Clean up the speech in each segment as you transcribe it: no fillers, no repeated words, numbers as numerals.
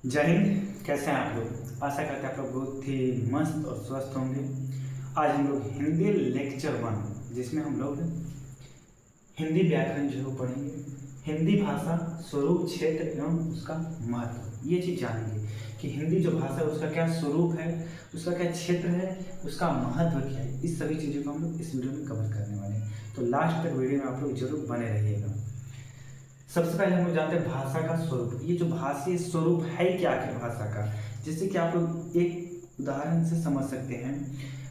जय हिंद। कैसे हैं आप लोग? आशा करते हैं आप लोग बहुत ही मस्त और स्वस्थ होंगे। आज हम लोग हिंदी लेक्चर 1 जिसमें हम लोग हिंदी व्याकरण जो है वो पढ़ेंगे। हिंदी भाषा स्वरूप क्षेत्र एवं उसका महत्व, ये चीज़ जानेंगे कि हिंदी जो भाषा है उसका क्या स्वरूप है, उसका क्या क्षेत्र है, उसका महत्व क्या है। इस सभी चीज़ों को हम लोग इस वीडियो में कवर करने वाले हैं, तो लास्ट तक वीडियो में आप लोग जरूर बने रहिएगा। सबसे पहले हम लोग जानते हैं भाषा का स्वरूप। ये जो भाषीय स्वरूप है क्या आखिर भाषा का, जैसे कि आप लोग एक उदाहरण से समझ सकते हैं।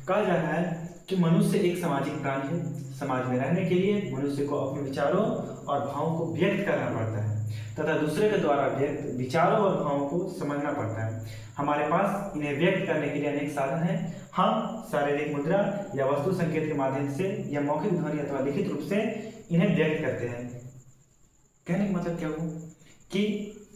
कहा जा रहा है कि मनुष्य एक सामाजिक प्राणी है। समाज में रहने के लिए मनुष्य को अपने विचारों और भावों को व्यक्त करना पड़ता है तथा दूसरे के द्वारा व्यक्त विचारों और भावों को समझना पड़ता है। हमारे पास इन्हें व्यक्त करने के लिए अनेक साधन हैं। हम शारीरिक मुद्रा या वस्तु संकेत के माध्यम से या मौखिक ध्वनि अथवा लिखित रूप से इन्हें व्यक्त करते हैं। कहने का मतलब क्या हो कि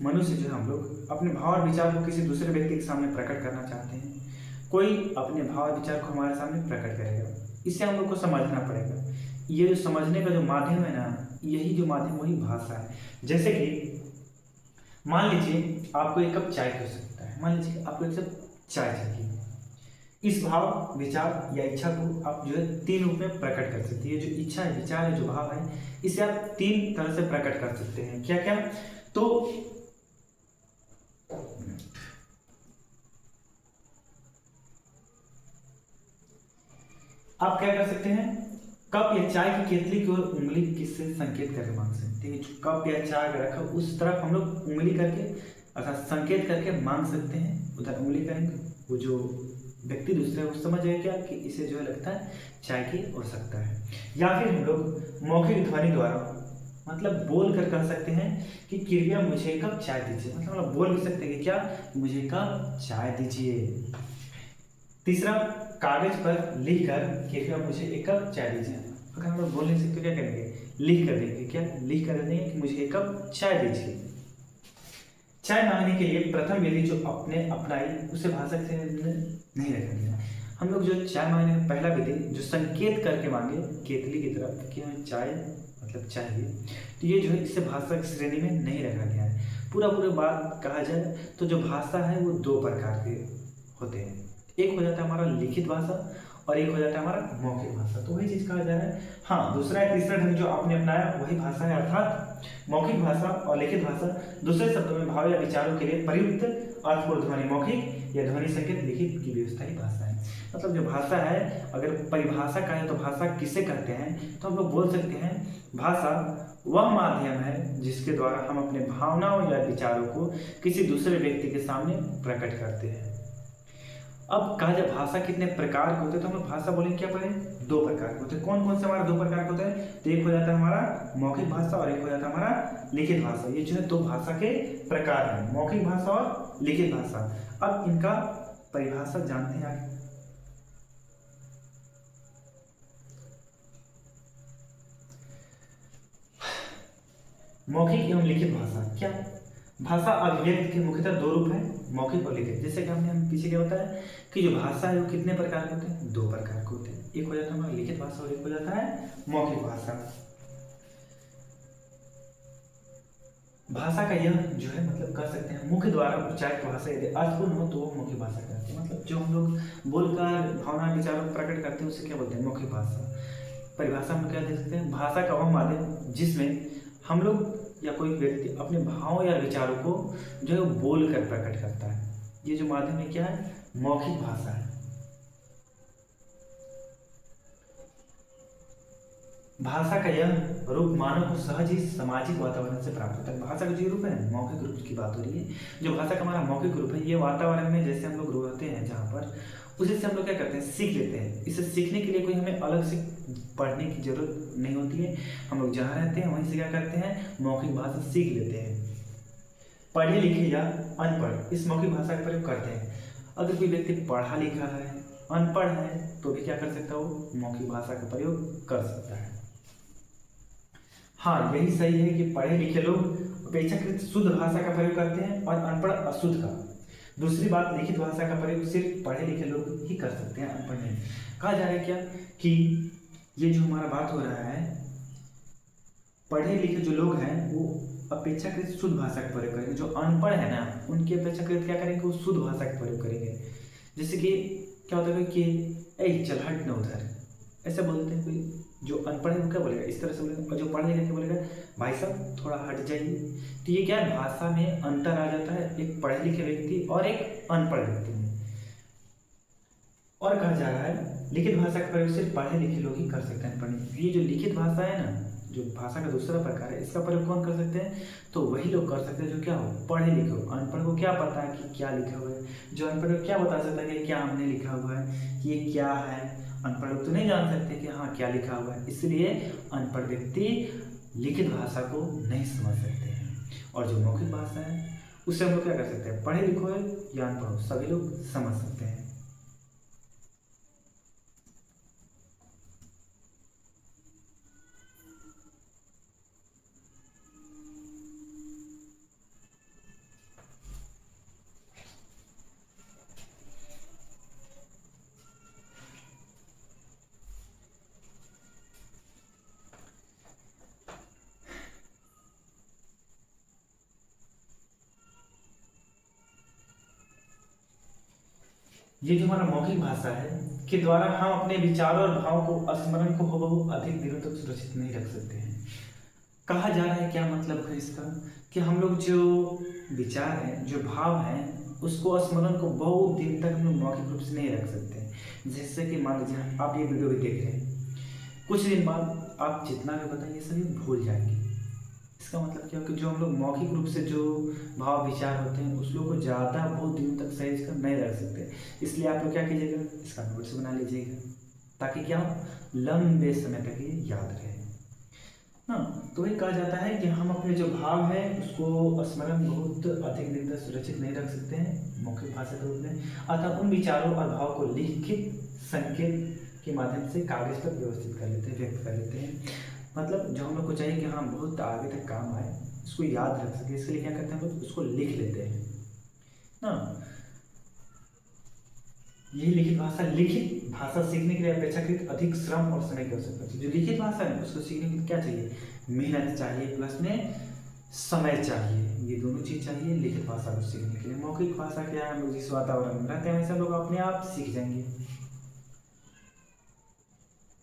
मनुष्य जो है हम लोग अपने भाव और विचार को किसी दूसरे व्यक्ति के सामने प्रकट करना चाहते हैं। कोई अपने भाव और विचार को हमारे सामने प्रकट करेगा, इसे हम लोग को समझना पड़ेगा। ये जो समझने का जो माध्यम है ना, यही जो माध्यम वही भाषा है। जैसे कि मान लीजिए आपको एक कप चाय की आवश्यकता है। मान लीजिए आपको एक कप चाय चाहिए। इस भाव विचार या इच्छा को आप जो है 3 रूप में प्रकट कर सकते हैं। जो इच्छा है, विचार है, जो भाव है, इसे आप 3 तरह से प्रकट कर सकते हैं। क्या क्या? तो आप क्या कर सकते हैं, कप या चाय की केतली की ओर उंगली किससे संकेत करके मांग सकते हैं। जो कप या चाय अगर रखा उस तरफ हम लोग उंगली करके अर्थात संकेत करके मांग सकते हैं, उधर उंगली करेंगे। वो जो व्यक्ति दूसरे वो समझ जाए क्या कि इसे जो है लगता है चाय की आवश्यकता है। या फिर हम लोग मौखिक ध्वनि द्वारा मतलब बोल कर कह सकते हैं कि कृपया मुझे एक कप चाय दीजिए। मतलब हम बोल भी सकते हैं कि क्या, मुझे एक कप चाय दीजिए। तीसरा, कागज पर लिख कर कृपया मुझे एक कप चाय दीजिए। अगर हम लोग बोल नहीं सकते क्या करेंगे, लिख कर देंगे। क्या लिख कर देंगे कि मुझे एक कप चाय दीजिए। चाय मांगने के लिए प्रथम विधि जो अपने अपनाई उसे भाषा से नहीं रखेंगे। हम लोग जो चाय मांगने का पहला विधि जो संकेत करके मांगे केतली की तरफ कि हमें चाय मतलब चाहिए, तो ये जो है इसे भाषा की श्रेणी में नहीं रखा गया है। पूरा बात कहा जाए तो जो भाषा है वो 2 प्रकार के होते हैं। एक हो जाता है हमारा लिखित भाषा और एक हो जाता है हमारा मौखिक भाषा। तो वही चीज कहा जा रहा है। हाँ, दूसरा या तीसरा ढंग जो आपने अपनाया वही भाषा है, अर्थात मौखिक भाषा और लिखित भाषा। दूसरे शब्दों में भाव या विचारों के लिए प्रयुक्त अर्थपूर्ण ध्वनि मौखिक या ध्वनि संकेत लिखित की व्यवस्था ही भाषा है। मतलब जो भाषा है, अगर परिभाषा कहें तो भाषा किसे कहते हैं, तो हम लोग बोल सकते हैं भाषा वह माध्यम है जिसके द्वारा हम अपने भावनाओं या विचारों को किसी दूसरे व्यक्ति के सामने प्रकट करते हैं। अब कहा जाए भाषा कितने प्रकार के होते हैं, तो हम लोग भाषा बोलेंगे क्या पढ़े, 2 प्रकार के होते हैं। कौन कौन से हमारा 2 प्रकार के होते हैं? तो एक हो जाता है हमारा मौखिक भाषा और एक हो जाता है हमारा लिखित भाषा। ये जो है 2 भाषा के प्रकार हैं, मौखिक भाषा और लिखित भाषा। अब इनका परिभाषा जानते हैं आगे। मौखिक एवं लिखित भाषा क्या? भाषा अभिव्यक्ति के मुख्यतः 2 रूप हैं, मौखिक और लिखित। जैसे कि हमने पीछे क्या बताया कि जो भाषा है वो कितने प्रकार के होते हैं? 2 प्रकार के होते हैं। एक हो जाता है हमारा लिखित भाषा और एक हो जाता है मौखिक भाषा। भाषा का यह जो है मतलब कह सकते हैं मुख्य द्वारा उच्चारित भाषा यदि अर्थपूर्ण हो तो वो मौखिक भाषा कहते हैं। मतलब जो हम लोग बोलकर भावना विचारों को प्रकट करते हैं उसे क्या बोलते हैं? मौखिक भाषा। परिभाषा में क्या दे सकते हैं? भाषा का वह माध्यम जिसमें हम लोग या कोई व्यक्ति अपने भावों या विचारों को जो है बोल कर प्रकट करता है। ये जो माध्यम है क्या है? मौखिक भाषा है। भाषा का यह रूप मानव को सहज ही सामाजिक वातावरण से प्राप्त होता है। भाषा का जो रूप है मौखिक रूप की बात हो रही है। जो भाषा का हमारा मौखिक रूप है ये वातावरण में जैसे हम लोग रहते हैं जहाँ पर, उसी से हम लोग क्या करते हैं, सीख लेते हैं। इसे सीखने के लिए कोई हमें अलग से पढ़ने की जरूरत नहीं होती है। हम लोग जहाँ रहते हैं वहीं से क्या करते हैं, मौखिक भाषा सीख लेते हैं। पढ़े लिखे या अनपढ़ इस मौखिक भाषा का प्रयोग करते हैं। अगर कोई व्यक्ति पढ़ा लिखा है, अनपढ़ है, तो भी क्या कर सकता है, वो मौखिक भाषा का प्रयोग कर सकता है। हाँ, यही सही है कि पढ़े लिखे लोग अपेक्षाकृत शुद्ध भाषा का प्रयोग करते हैं और अनपढ़ अशुद्ध का। दूसरी बात, लिखित भाषा का प्रयोग सिर्फ पढ़े लिखे लोग ही कर सकते हैं, अनपढ़ नहीं। कहा जा रहा है क्या कि ये जो हमारा बात हो रहा है, पढ़े लिखे जो लोग हैं वो अपेक्षाकृत शुद्ध भाषा का प्रयोग करेंगे। जो अनपढ़ है ना, उनकी अपेक्षाकृत क्या करेंगे, वो शुद्ध भाषा का प्रयोग करेंगे। जैसे कि क्या होता है कि ए चल हट ना उधर, ऐसा बोलते हैं। कोई जो अनपढ़ है वो क्या बोलेगा, इस तरह से बोलेगा, और जो पढ़ लिखा क्या बोलेगा, भाई साहब थोड़ा हट जाइए। तो ये क्या है, भाषा में अंतर आ जाता है एक पढ़े लिखे व्यक्ति और एक अनपढ़ व्यक्ति में। और कहा जा रहा है लिखित भाषा का प्रयोग सिर्फ पढ़े लिखे लोग ही कर सकते हैं। पढ़े ये जो लिखित भाषा है ना, जो भाषा का दूसरा प्रकार है, इसका प्रयोग कौन कर सकते हैं, तो वही लोग कर सकते हैं जो क्या हो, पढ़े लिखे हो। अनपढ़ को क्या पता है कि क्या लिखा हुआ है, जो अनपढ़ को क्या बता सकता है कि क्या हमने लिखा हुआ है, कि ये क्या है। अनपढ़ लोग तो नहीं जान सकते कि हाँ क्या लिखा हुआ है, इसलिए अनपढ़ व्यक्ति लिखित भाषा को नहीं समझ सकते हैं। और जो मौखिक भाषा है उससे हम लोग क्या कर सकते हैं, पढ़े लिखो है या अनपढ़ हो, सभी लोग समझ सकते हैं। ये जो हमारा मौखिक भाषा है के द्वारा हम अपने विचारों और भाव को स्मरण को हूबहू अधिक दिनों तक सुरक्षित नहीं रख सकते हैं। कहा जा रहा है क्या मतलब है इसका, कि हम लोग जो विचार हैं, जो भाव हैं, उसको स्मरण को बहुत दिन तक हम लोग मौखिक रूप से नहीं रख सकते। जैसे कि मान लीजिए आप ये वीडियो भी देख रहे हैं, कुछ दिन बाद आप जितना भी बताएंगे सभी भूल जाएंगे। इसका मतलब क्या है कि जो हम लोग मौखिक रूप से जो भाव विचार होते हैं उस लोग को ज़्यादा बहुत दिनों तक सहेज कर नहीं रख सकते। इसलिए आप लोग क्या कीजिएगा, इसका नोट्स बना लीजिएगा, ताकि क्या हो, लंबे समय तक ये याद रहे। हाँ, तो ये कहा जाता है कि हम अपने जो भाव है उसको स्मरण बहुत अधिक दिन तक सुरक्षित नहीं रख सकते हैं मौखिक भाषा के रूप में। अतः उन विचारों और भाव को लिखित संकेत के माध्यम से कागज पर व्यवस्थित कर लेते हैं, व्यक्त कर लेते हैं। मतलब जो हम लोग को चाहिए कि हाँ बहुत आगे तक काम आए, उसको याद रख सके, इसके लिए क्या करते हैं हम लोग, उसको लिख लेते हैं ना। यही लिखित भाषा, लिखित भाषा सीखने के लिए अपेक्षाकृत अधिक श्रम और समय की आवश्यकता है। जो लिखित भाषा है उसको सीखने के लिए क्या चाहिए, मेहनत चाहिए, प्लस में समय चाहिए। ये दोनों चीज चाहिए लिखित भाषा को सीखने के लिए। मौखिक भाषा क्या है, हम लोग जिस वातावरण में रहते हैं वैसे लोग अपने आप सीख जाएंगे।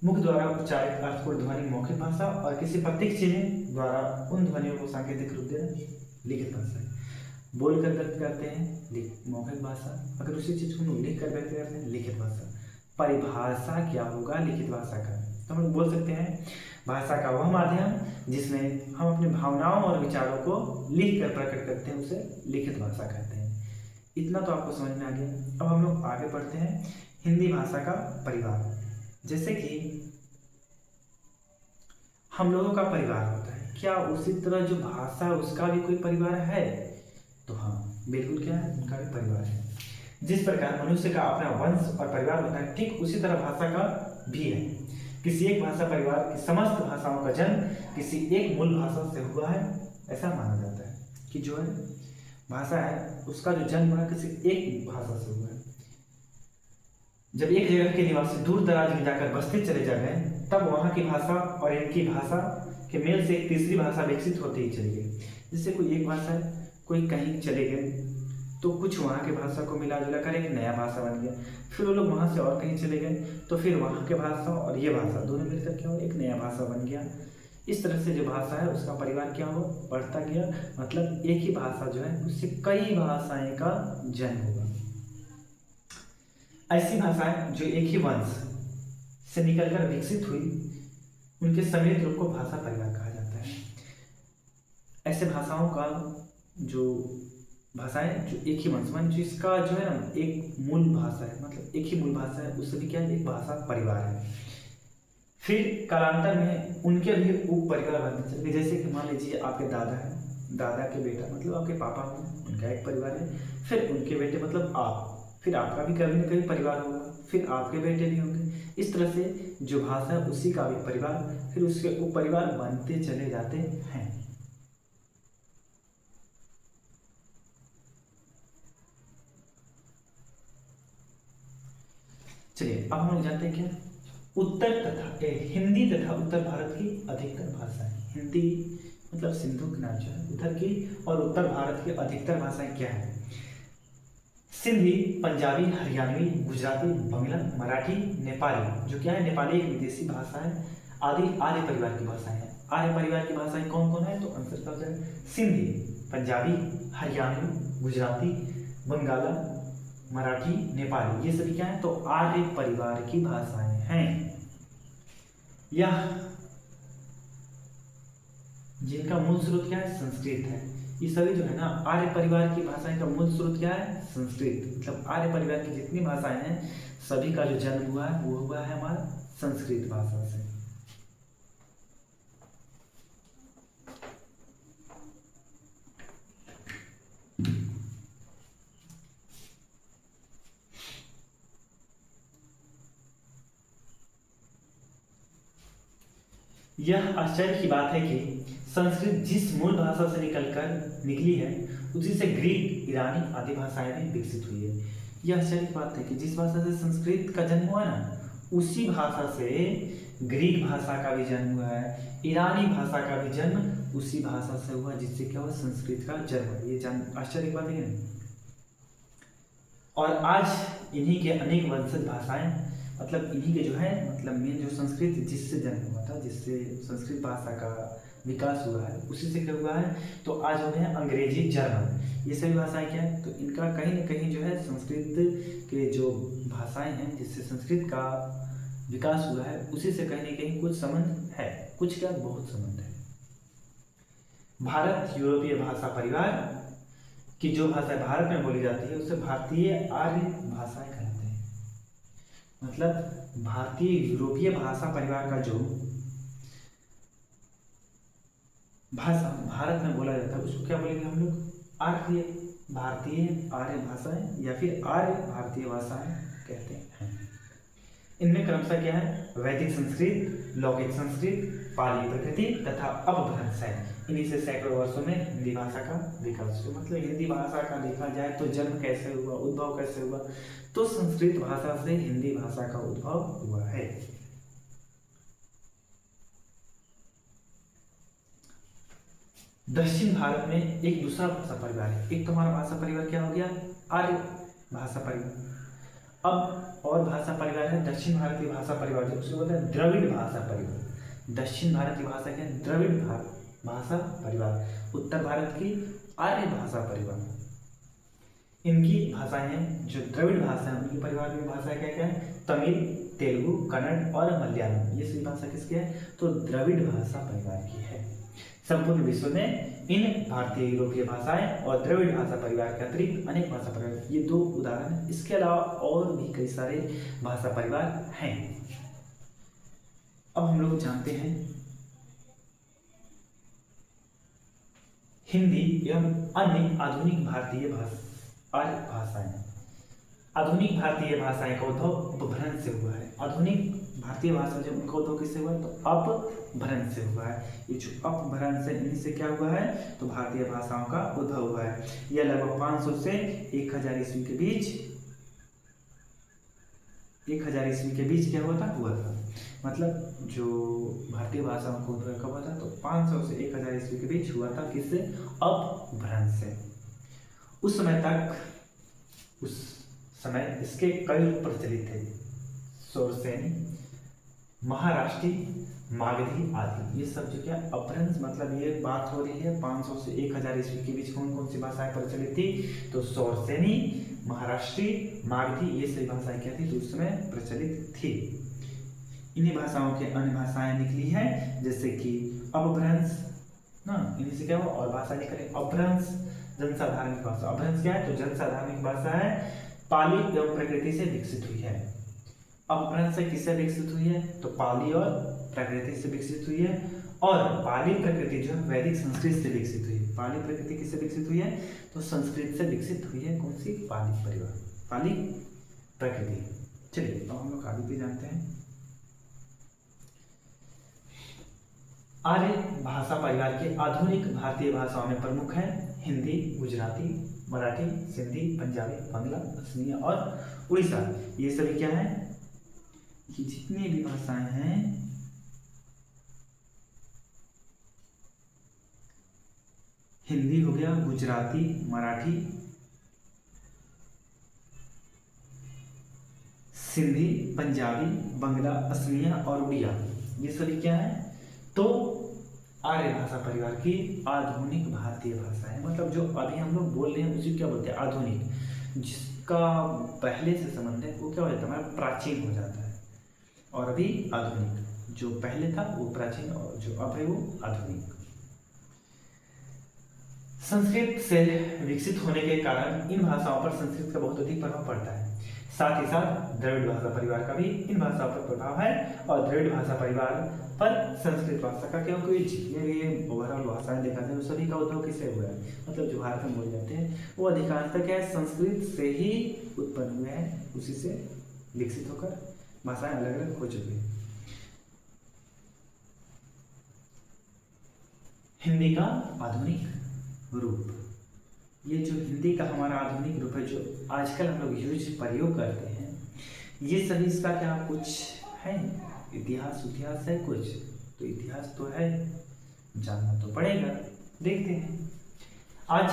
मुख द्वारा उच्चारित अर्थपूर्ण ध्वनि मौखिक भाषा, और किसी प्रतीक चिन्ह द्वारा उन ध्वनियों को सांकेतिक रूप देना लिखित भाषा है। बोल कर व्यक्त करते हैं मौखिक भाषा, अगर उसी चीज को लिख कर व्यक्त करते हैं लिखित भाषा। परिभाषा क्या होगा लिखित भाषा का, तो हम बोल सकते हैं भाषा का वह माध्यम जिसमें हम अपनी भावनाओं और विचारों को लिख कर प्रकट करते हैं उसे लिखित भाषा कहते हैं। इतना तो आपको समझ में आ गया। अब हम लोग आगे बढ़ते हैं हिंदी भाषा का परिवार। जैसे कि हम लोगों का परिवार होता है, क्या उसी तरह जो भाषा उसका भी कोई परिवार है, तो हाँ बिल्कुल क्या है, उनका भी परिवार है। जिस प्रकार मनुष्य का अपना वंश और परिवार होता है, ठीक उसी तरह भाषा का भी है। किसी एक भाषा परिवार की समस्त भाषाओं का जन्म किसी एक मूल भाषा से हुआ है, ऐसा माना जाता है कि जो है भाषा है उसका जो जन्म है किसी एक भाषा से हुआ है। जब एक जगह के निवासी दूर दराज में जाकर बसते चले जा गए, तब वहाँ की भाषा और इनकी भाषा के मेल से एक तीसरी भाषा विकसित होती ही चली गई। जैसे कोई एक भाषा है, कोई कहीं चले गए तो कुछ वहाँ के भाषा को मिला जुला कर एक नया भाषा बन गया। फिर वो लोग वहाँ से और कहीं चले गए तो फिर वहाँ के भाषा और ये भाषा दोनों मिलकर क्या हो, एक नया भाषा बन गया। इस तरह से जो भाषा है उसका परिवार क्या हो, बढ़ता गया। मतलब एक ही भाषा जो है उससे कई भाषाएं का जन्म होगा। ऐसी भाषाएं जो एक ही वंश से निकलकर विकसित हुई, उनके सम्मिलित रूप को भाषा परिवार कहा जाता है। ऐसे भाषाओं का जो भाषाएं जो एक ही वंश मान जिसका जो है ना एक मूल भाषा है, मतलब एक ही मूल भाषा है, उससे भी क्या है, एक भाषा परिवार है। फिर कालांतर में उनके भी उप परिवार बनते चले, जैसे कि मान लीजिए आपके दादा है, दादा के बेटा मतलब आपके पापा हो, उनका एक परिवार है। फिर उनके बेटे मतलब आप, फिर आपका भी कभी न कभी परिवार होगा, फिर आपके बेटे भी होंगे। इस तरह से जो भाषा है उसी का भी परिवार, फिर उसके उप परिवार बनते चले जाते हैं। चलिए अब हम लोग जानते हैं क्या उत्तर तथा हिंदी तथा उत्तर भारत की अधिकतर भाषाएं। हिंदी मतलब सिंधु किनारे जो है उधर की और उत्तर भारत की अधिकतर भाषाएं क्या है? सिंधी, पंजाबी, हरियाणवी, गुजराती, बंगला, मराठी, नेपाली। जो क्या है, नेपाली एक विदेशी भाषा है। आदि आर्य परिवार की भाषाएं हैं। आर्य परिवार की भाषाएं कौन कौन है? तो आंसर क्या हो जाएगा? सिंधी, पंजाबी, हरियाणवी, गुजराती, बंगाला, मराठी, नेपाली। ये सभी क्या है? तो आर्य परिवार की भाषाएं हैं। यह जिनका मूल स्रोत क्या है? संस्कृत है। ये सभी जो है ना आर्य परिवार की भाषाएं का मूल स्रोत क्या है? संस्कृत। मतलब आर्य परिवार की जितनी भाषाएं हैं सभी का जो जन्म हुआ है वो हुआ है हमारा संस्कृत भाषा से। यह आश्चर्य की बात है कि संस्कृत जिस मूल भाषा से निकली है उसी से ग्रीक, ईरानी आदि भाषाएं भी विकसित हुई है। यह आश्चर्य की बात है कि जिस भाषा से संस्कृत का जन्म हुआ ना उसी भाषा से ग्रीक भाषा का भी जन्म हुआ है, ईरानी भाषा का भी जन्म उसी भाषा से हुआ जिससे क्या हुआ? संस्कृत का जन्म। ये आश्चर्य की बात है ना। और आज इन्हीं के अनेक वंशज भाषाएं मतलब इन्हीं के जो है मतलब मेन जो संस्कृत जिससे जन्म हुआ था, जिससे संस्कृत भाषा का विकास हुआ है उसी से क्या हुआ है? तो आज हो गए अंग्रेजी, जर्मन, ये सभी भाषाएं क्या है? तो इनका कहीं ना कहीं जो है संस्कृत के जो भाषाएं हैं जिससे संस्कृत का विकास हुआ है उसी से कहीं ना कहीं कुछ संबंध है, कुछ क्या बहुत संबंध है। भारत यूरोपीय भाषा परिवार की जो भाषा भारत में बोली जाती है उसे भारतीय आर्य भाषाएं कहते हैं। मतलब भारतीय यूरोपीय भाषा परिवार का जो भाषा भारत में बोला जाता है उसको क्या बोलेंगे हम लोग? आर्य भारतीय आर्य भाषाएं या फिर आर्य भारतीय भाषाएं कहते हैं। इनमें क्रमशः क्या है? वैदिक संस्कृत, लौकिक संस्कृत, पाली प्रकृति तथा अपभ्रंश है। इन्हीं से सैकड़ों वर्षों में हिंदी भाषा का विकास हुआ। मतलब हिंदी भाषा का देखा जाए तो जन्म कैसे हुआ, उद्भव कैसे हुआ? तो संस्कृत भाषा से हिंदी भाषा का उद्भव हुआ है। दक्षिण भारत में एक दूसरा भाषा परिवार है। एक तो हमारा भाषा परिवार क्या हो गया? आर्य भाषा परिवार। अब और भाषा परिवार है दक्षिण भारतीय भाषा परिवार, जो उसे बोलते हैं द्रविड़ भाषा परिवार। दक्षिण भारत की भाषा क्या है? द्रविड़ भाषा परिवार। उत्तर भारत की आर्य भाषा परिवार। इनकी भाषाएं हैं जो द्रविड़ भाषा है उनके परिवार में भाषा क्या क्या है? तमिल, तेलुगु, कन्नड़ और मलयालम। ये सभी भाषा किसकी है? तो द्रविड़ भाषा परिवार की है। संपूर्ण विश्व में इन भारतीय यूरोपीय भाषाएं और द्रविड़ भाषा परिवार के अतिरिक्त अनेक भाषा परिवार, ये दो उदाहरण हैं। इसके अलावा और भी कई सारे भाषा परिवार हैं। अब हम लोग जानते हैं हिंदी एवं अन्य आधुनिक भारतीय भाषाएं। आधुनिक भारतीय भाषाएं का उद्भव अपभ्रंश से हुआ है। आधुनिक भारतीय भाषा जब उनका उद्भव किससे हुआ है? तो अपभ्रंश से हुआ है। ये जो अपभ्रंश है इन्हीं से क्या हुआ है? तो भारतीय भाषाओं का उद्भव हुआ है। यह लगभग 500 से 1000 ईस्वी के बीच 1000 ईस्वी के बीच क्या हुआ था? मतलब जो भारतीय भाषाओं का उद्भव कब हुआ था? तो 500 से 1000 ईस्वी के बीच हुआ था। किससे? अपभ्रंश से। उस समय इसके कई रूप प्रचलित थे। सौरसेनी, महाराष्ट्री, मागधी आदि। ये सब जो क्या अपभ्रंश मतलब ये बात हो रही है 500 से 1000 ईस्वी के बीच कौन कौन सी भाषाएं प्रचलित थी? तो सौरसेनी, महाराष्ट्री, मागधी, ये सभी भाषाएं क्या थी? तो उस समय प्रचलित थी। इन्हीं भाषाओं के अन्य भाषाएं निकली हैं जैसे कि अपभ्रंश ना, इन्हीं से क्या हुआ और भाषा निकले। अपभ्रंश जनसाधारण की भाषा। अपभ्रंश क्या है? तो जनसाधारण की भाषा है, पाली एवं प्रकृति से विकसित हुई है। अपभ्रंश से किससे विकसित हुई है? तो पाली और प्रकृति से विकसित हुई है। और पाली प्रकृति जो है वैदिक संस्कृत से विकसित हुई है। पाली प्रकृति किससे विकसित हुई है? तो संस्कृत से विकसित हुई है। कौन सी? पाली परिवार, पाली प्रकृति। चलिए तो हम लोग आगे भी जानते हैं। आर्य भाषा परिवार के आधुनिक भारतीय भाषाओं में प्रमुख है हिंदी, गुजराती, मराठी, सिंधी, पंजाबी, बांग्ला, असमिया और उड़ीसा। ये सभी क्या है? ये जितनी भी भाषाएं हैं हिंदी हो गया, गुजराती, मराठी, सिंधी, पंजाबी, बंगला, असमिया और उड़िया, ये सभी क्या है? तो आर्य भाषा परिवार की आधुनिक भारतीय भाषा है। मतलब जो अभी हम लोग बोल रहे हैं उसी क्या बोलते हैं? आधुनिक। जिसका पहले से संबंध है वो क्या हो जाता है? हमारा प्राचीन हो जाता है। और अभी आधुनिक, जो पहले था वो प्राचीन और जो अब है वो आधुनिक। संस्कृत से विकसित होने के कारण इन भाषाओं पर संस्कृत का बहुत अधिक प्रभाव पड़ता है। साथ ही साथ द्रविड़ भाषा परिवार का भी इन भाषाओं पर प्रभाव है। और द्रविड़ भाषा परिवार पर संस्कृत भाषा का, क्योंकि जितने भी ओवरऑल भाषाएं देखा जाए सभी का उद्भव किससे हुआ है? मतलब जो भारत में बोले जाते हैं वो अधिकांशतः क्या है? संस्कृत से ही उत्पन्न हुए हैं, उसी से विकसित होकर भाषाएं अलग अलग हो चुकी हैं। हिंदी का आधुनिक रूप, ये जो हिंदी का हमारा आधुनिक रूप है जो आजकल हम लोग प्रयोग करते हैं, ये सभी इसका क्या कुछ है? इतिहास है कुछ? तो इतिहास तो है, जानना तो पड़ेगा। देखते हैं आज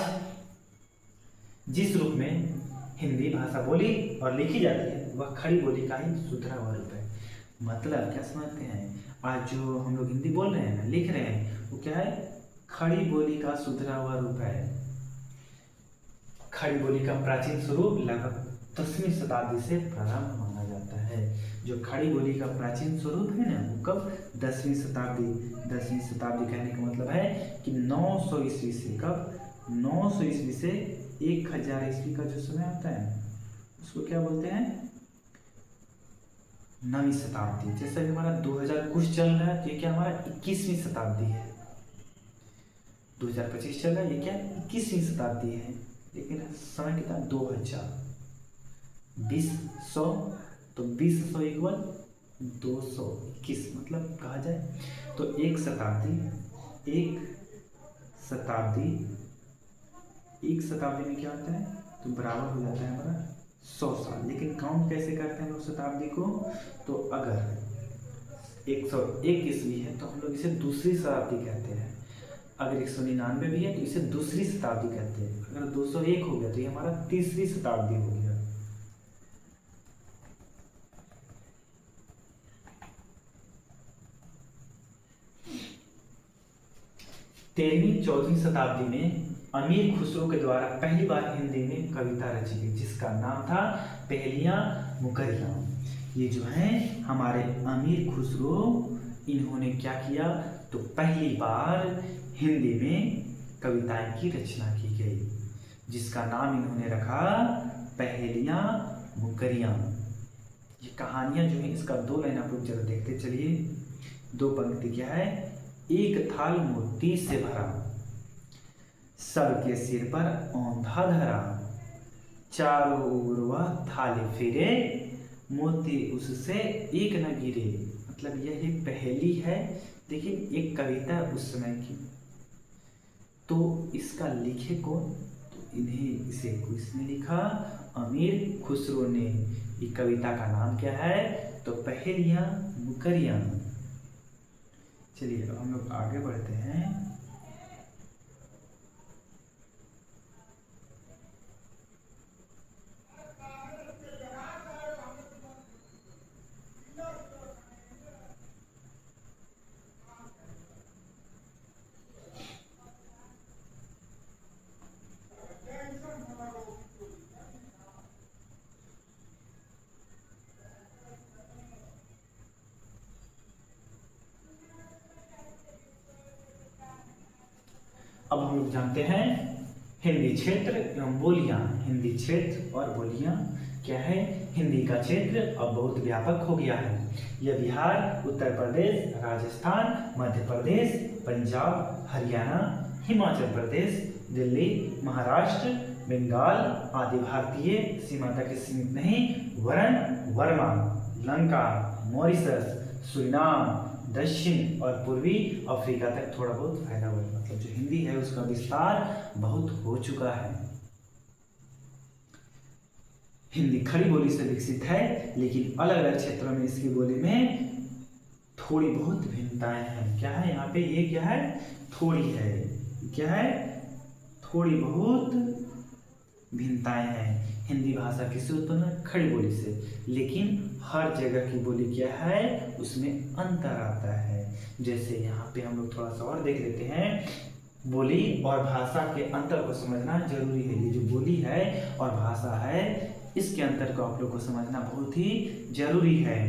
जिस रूप में हिंदी भाषा बोली और लिखी जाती है वह खड़ी बोली का ही सुधरा हुआ रूप है। मतलब क्या समझते हैं? आज जो हम लोग हिंदी बोल रहे हैं ना, लिख रहे हैं, वो क्या है? खड़ी बोली का सुधरा हुआ रूप है। खड़ी बोली का प्राचीन स्वरूप लगभग 10वीं शताब्दी से प्रारंभ माना जाता है। जो खड़ी बोली का प्राचीन स्वरूप है ना, वो कब? 10वीं शताब्दी। 10वीं शताब्दी कहने का मतलब है कि 900 ईस्वी से, कब? 900 ईस्वी से 1000 ईस्वी का जो समय आता है उसको क्या बोलते हैं? 9वीं शताब्दी। जैसे हमारा 2000 कुछ चल रहा है तो ये क्या हमारा 21वीं शताब्दी है। 2025 चल रहा है, ये क्या 21वीं शताब्दी है। लेकिन समय कितना? 2000। 20 तो 20 इक्वल 221, मतलब कहा जाए तो एक शताब्दी में क्या होता है? तो बराबर हो जाता है हमारा 100 साल। लेकिन काउंट कैसे करते हैं लोग शताब्दी को? तो अगर 101 ईस्वी है तो हम लोग इसे दूसरी शताब्दी कहते हैं। अगर 199 भी है तो इसे दूसरी शताब्दी कहते हैं। अगर 201 हो गया तो ये हमारा तीसरी शताब्दी हो गया। तेरहवीं 14वीं शताब्दी में अमीर खुसरो के द्वारा पहली बार हिंदी में कविता रची गई जिसका नाम था पहेलियां मुकरियां। ये जो है हमारे अमीर खुसरो, इन्होंने क्या किया? तो पहली बार हिंदी में कविताएं की रचना की गई जिसका नाम इन्होंने रखा पहेलियां मुकरियां। ये कहानियां जो है, इसका 2 लाइन आप लोग जरा देखते चलिए। 2 पंक्ति क्या है? एक थाल मोती से भरा, सबके सिर पर औंधा धरा, चारों ओर वह थाली फिरे, मोती उससे एक न गिरे। मतलब यह एक पहेली है, लेकिन एक कविता उस समय की। तो इसका लिखे कौन? तो इसे किसने लिखा? अमीर खुसरो ने। ये कविता का नाम क्या है? तो पहेलियां मुकरियां। चलिए अब हम लोग आगे बढ़ते हैं। अब हम लोग जानते हैं हिंदी क्षेत्र एवं बोलियां। हिंदी क्षेत्र और बोलियां क्या है? हिंदी का क्षेत्र अब बहुत व्यापक हो गया है। यह बिहार, उत्तर प्रदेश, राजस्थान, मध्य प्रदेश, पंजाब, हरियाणा, हिमाचल प्रदेश, दिल्ली, महाराष्ट्र, बंगाल आदि भारतीय सीमा तक सीमित नहीं, वरन वर्मा, लंका, मॉरिशस, सुरिनाम, दक्षिण और पूर्वी अफ्रीका तक थोड़ा बहुत फैला हुआ है। मतलब जो हिंदी है उसका विस्तार बहुत हो चुका है। हिंदी खड़ी बोली से विकसित है, लेकिन अलग अलग क्षेत्रों में इसकी बोली में थोड़ी बहुत भिन्नताएं हैं। क्या है यहाँ पे? ये क्या है? थोड़ी है। क्या है? थोड़ी बहुत भिन्नताएं हैं। हिंदी भाषा किससे उत्पन्न है? खड़ी बोली से। लेकिन हर जगह की बोली क्या है, उसमें अंतर आता है। जैसे यहाँ पे हम लोग थोड़ा सा और देख लेते हैं। बोली और भाषा के अंतर को समझना जरूरी है। ये जो बोली है और भाषा है, इसके अंतर को आप लोग को समझना बहुत ही जरूरी है।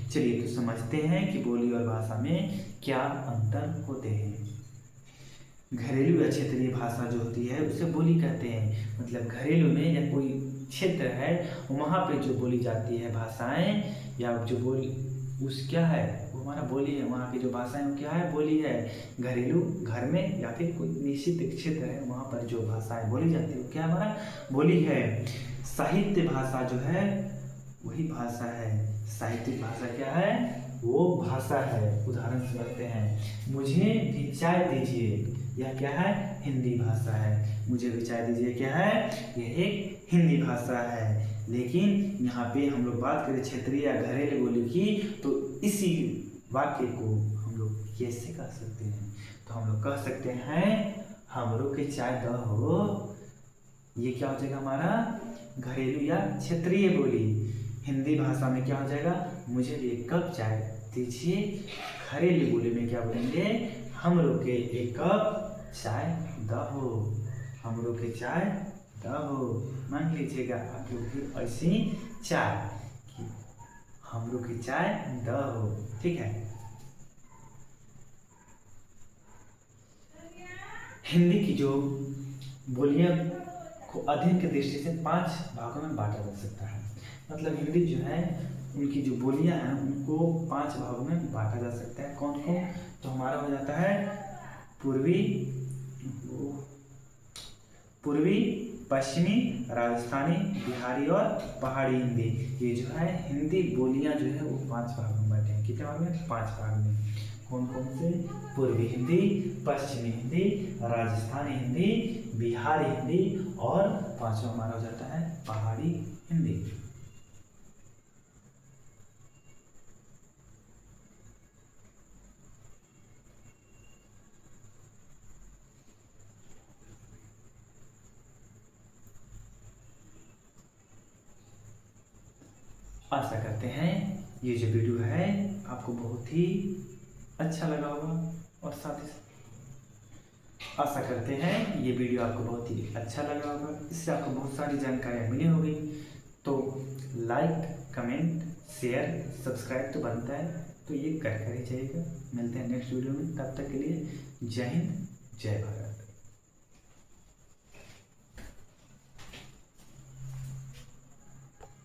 चलिए तो समझते हैं कि बोली और भाषा में क्या अंतर होते हैं। घरेलू या क्षेत्रीय भाषा जो होती है उसे बोली कहते हैं। मतलब घरेलू में या कोई क्षेत्र है वहाँ पे जो बोली जाती है भाषाएं, या जो बोली उस क्या है, वो हमारा बोली है। वहाँ की जो भाषाएं वो क्या है, बोली है। घरेलू घर में या फिर कोई निश्चित क्षेत्र है वहाँ पर जो भाषाएं बोली जाती है वो क्या हमारा बोली है। साहित्य भाषा जो है वही भाषा है। साहित्यिक भाषा क्या है, वो भाषा है। उदाहरण से बताते हैं, मुझे भी चाय दीजिए, यह क्या है, हिंदी भाषा है। मुझे भी चाय दीजिए क्या है, यह एक हिंदी भाषा है। लेकिन यहाँ पे हम लोग बात करें क्षेत्रीय या घरेलू बोली की, तो इसी वाक्य को हम लोग कैसे कह सकते हैं, तो हम लोग कह सकते हैं हमरो के चाय दहो। ये क्या हो जाएगा हमारा घरेलू या क्षेत्रीय बोली। हिंदी भाषा में क्या हो जाएगा, मुझे भी एक कप चाय दीजिए। घरेलू बोली में क्या बोलेंगे, हमरो के एक कप चाय दहो, हमरो के चाय दहो। मान लीजिएगा आप लोग भी ऐसी चाय, हमरो की चाय दहो, ठीक है। हिंदी की जो बोलियां को अध्ययन की दृष्टि से 5 भागों में बांटा जा सकता है। मतलब हिंदी जो है उनकी जो बोलियां हैं उनको 5 भागों में बांटा जा सकता है। कौन कौन, तो हमारा हो जाता है पूर्वी, पश्चिमी, राजस्थानी, बिहारी और पहाड़ी हिंदी। ये जो है हिंदी बोलियां जो है वो 5 भागों में बांटे हैं। कितने भाग में, 5 भाग में। कौन कौन से, पूर्वी हिंदी, पश्चिमी हिंदी, राजस्थानी हिंदी, बिहारी हिंदी और 5वां हमारा हो जाता है पहाड़ी हिंदी। आशा करते हैं ये जो वीडियो है आपको बहुत ही अच्छा लगा होगा, और साथ ही आशा करते हैं ये वीडियो आपको बहुत ही अच्छा लगा होगा। इससे आपको बहुत सारी जानकारियाँ मिली होगी। तो लाइक, कमेंट, शेयर, सब्सक्राइब तो बनता है, तो ये कर ही जाइएगा। मिलते हैं नेक्स्ट वीडियो में, तब तक के लिए जय हिंद, जय भारत।